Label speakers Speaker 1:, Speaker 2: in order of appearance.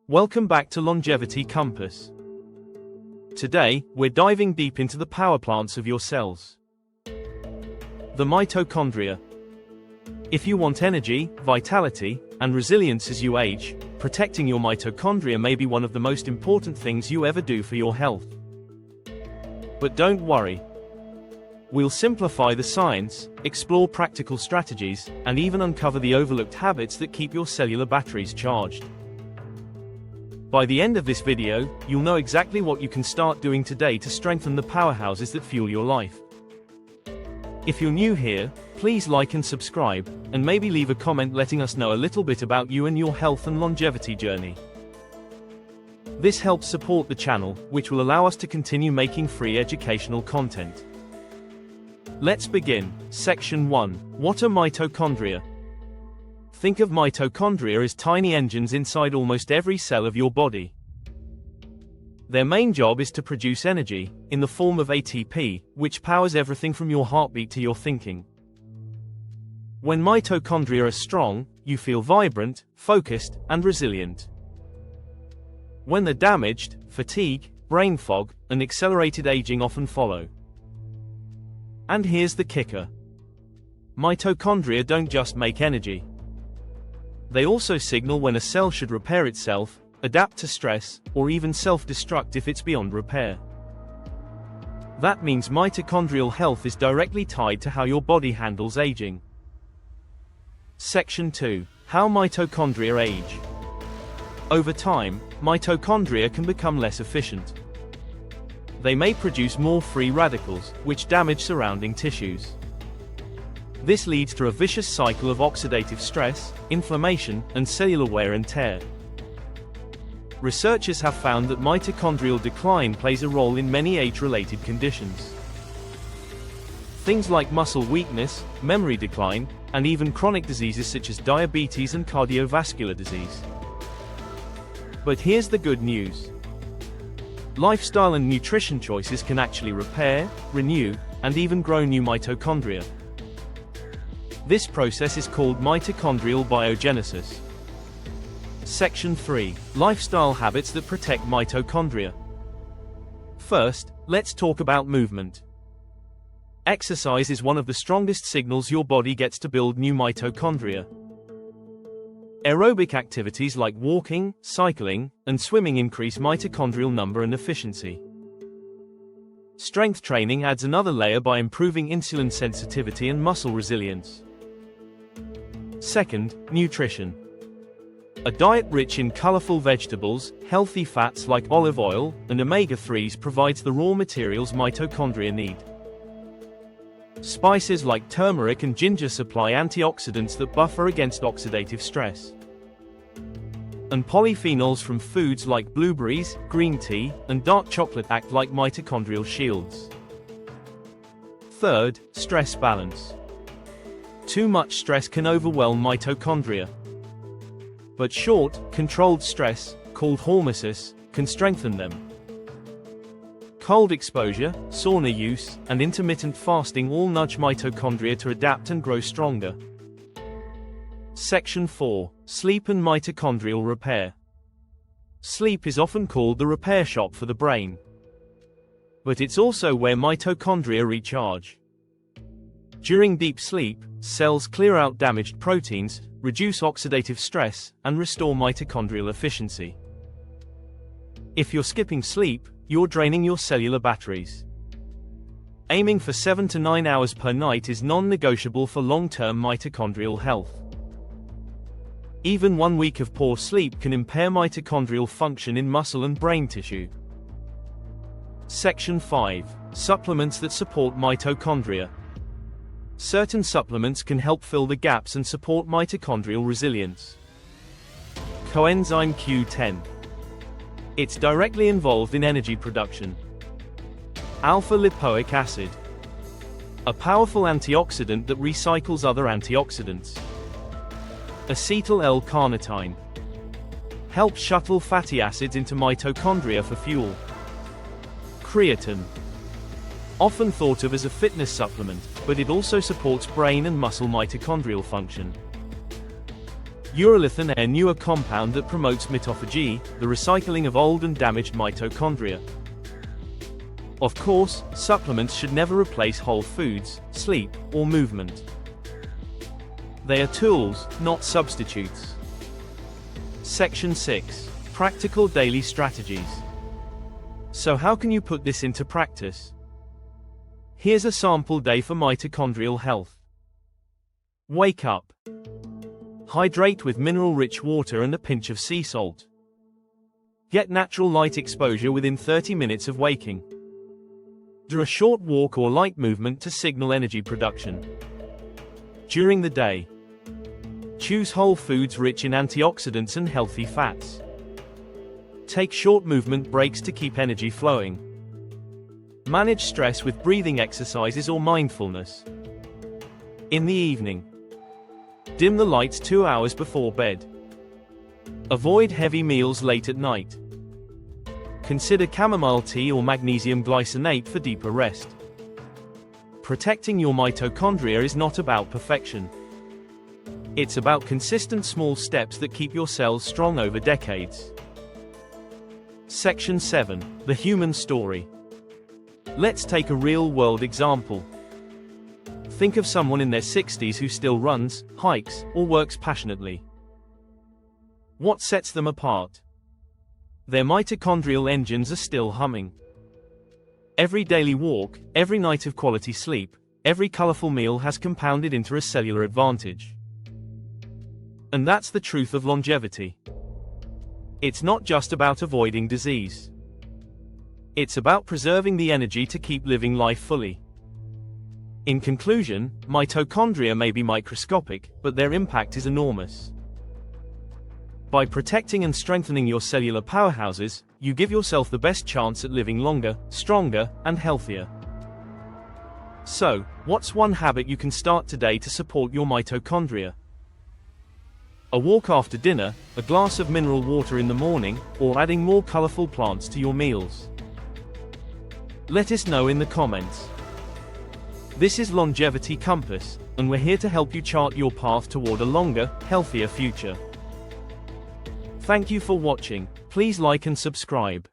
Speaker 1: Welcome back to Longevity Compass. Today, we're diving deep into the power plants of your cells. The mitochondria. If you want energy, vitality, and resilience as you age, protecting your mitochondria may be one of the most important things you ever do for your health. But don't worry. We'll simplify the science, explore practical strategies, and even uncover the overlooked habits that keep your cellular batteries charged. By the end of this video, you'll know exactly what you can start doing today to strengthen the powerhouses that fuel your life. If you're new here, please like and subscribe, and maybe leave a comment letting us know a little bit about you and your health and longevity journey. This helps support the channel, which will allow us to continue making free educational content. Let's begin. Section 1. What are mitochondria? Think of mitochondria as tiny engines inside almost every cell of your body. Their main job is to produce energy, in the form of ATP, which powers everything from your heartbeat to your thinking. When mitochondria are strong, you feel vibrant, focused, and resilient. When they're damaged, fatigue, brain fog, and accelerated aging often follow. And here's the kicker. Mitochondria don't just make energy. They also signal when a cell should repair itself, adapt to stress, or even self-destruct if it's beyond repair. That means mitochondrial health is directly tied to how your body handles aging. Section 2. How mitochondria age. Over time, mitochondria can become less efficient. They may produce more free radicals, which damage surrounding tissues. This leads to a vicious cycle of oxidative stress, inflammation, and cellular wear and tear. Researchers have found that mitochondrial decline plays a role in many age-related conditions. Things like muscle weakness, memory decline, and even chronic diseases such as diabetes and cardiovascular disease. But here's the good news. Lifestyle and nutrition choices can actually repair, renew, and even grow new mitochondria. This process is called mitochondrial biogenesis. Section 3. Lifestyle habits that protect mitochondria. First, let's talk about movement. Exercise is one of the strongest signals your body gets to build new mitochondria. Aerobic activities like walking, cycling, and swimming increase mitochondrial number and efficiency. Strength training adds another layer by improving insulin sensitivity and muscle resilience. Second, nutrition. A diet rich in colorful vegetables, healthy fats like olive oil, and omega-3s provides the raw materials mitochondria need. Spices like turmeric and ginger supply antioxidants that buffer against oxidative stress. And polyphenols from foods like blueberries, green tea, and dark chocolate act like mitochondrial shields. Third, stress balance. Too much stress can overwhelm mitochondria. But short, controlled stress, called hormesis, can strengthen them. Cold exposure, sauna use, and intermittent fasting all nudge mitochondria to adapt and grow stronger. Section 4. Sleep and mitochondrial repair. Sleep is often called the repair shop for the brain. But it's also where mitochondria recharge. During deep sleep, cells clear out damaged proteins, reduce oxidative stress, and restore mitochondrial efficiency. If you're skipping sleep, you're draining your cellular batteries. Aiming for 7 to 9 hours per night is non-negotiable for long-term mitochondrial health. Even 1 week of poor sleep can impair mitochondrial function in muscle and brain tissue. Section 5. Supplements that support mitochondria. Certain supplements can help fill the gaps and support mitochondrial resilience. Coenzyme Q10. It's directly involved in energy production. Alpha-lipoic acid. A powerful antioxidant that recycles other antioxidants. Acetyl L-carnitine. Helps shuttle fatty acids into mitochondria for fuel. Creatine. Often thought of as a fitness supplement, but it also supports brain and muscle mitochondrial function. Urolithin, a newer compound that promotes mitophagy, the recycling of old and damaged mitochondria. Of course, supplements should never replace whole foods, sleep, or movement. They are tools, not substitutes. Section 6. Practical daily strategies. So how can you put this into practice? Here's a sample day for mitochondrial health. Wake up. Hydrate with mineral-rich water and a pinch of sea salt. Get natural light exposure within 30 minutes of waking. Do a short walk or light movement to signal energy production. During the day, choose whole foods rich in antioxidants and healthy fats. Take short movement breaks to keep energy flowing. Manage stress with breathing exercises or mindfulness. In the evening, dim the lights 2 hours before bed. Avoid heavy meals late at night. Consider chamomile tea or magnesium glycinate for deeper rest. Protecting your mitochondria is not about perfection. It's about consistent small steps that keep your cells strong over decades. Section 7. The human story. Let's take a real-world example. Think of someone in their 60s who still runs, hikes, or works passionately. What sets them apart? Their mitochondrial engines are still humming. Every daily walk, every night of quality sleep, every colorful meal has compounded into a cellular advantage. And that's the truth of longevity. It's not just about avoiding disease. It's about preserving the energy to keep living life fully. In conclusion, mitochondria may be microscopic, but their impact is enormous. By protecting and strengthening your cellular powerhouses, you give yourself the best chance at living longer, stronger, and healthier. So, what's one habit you can start today to support your mitochondria? A walk after dinner, a glass of mineral water in the morning, or adding more colorful plants to your meals? Let us know in the comments. This is Longevity Compass, and we're here to help you chart your path toward a longer, healthier future. Thank you for watching. Please like and subscribe.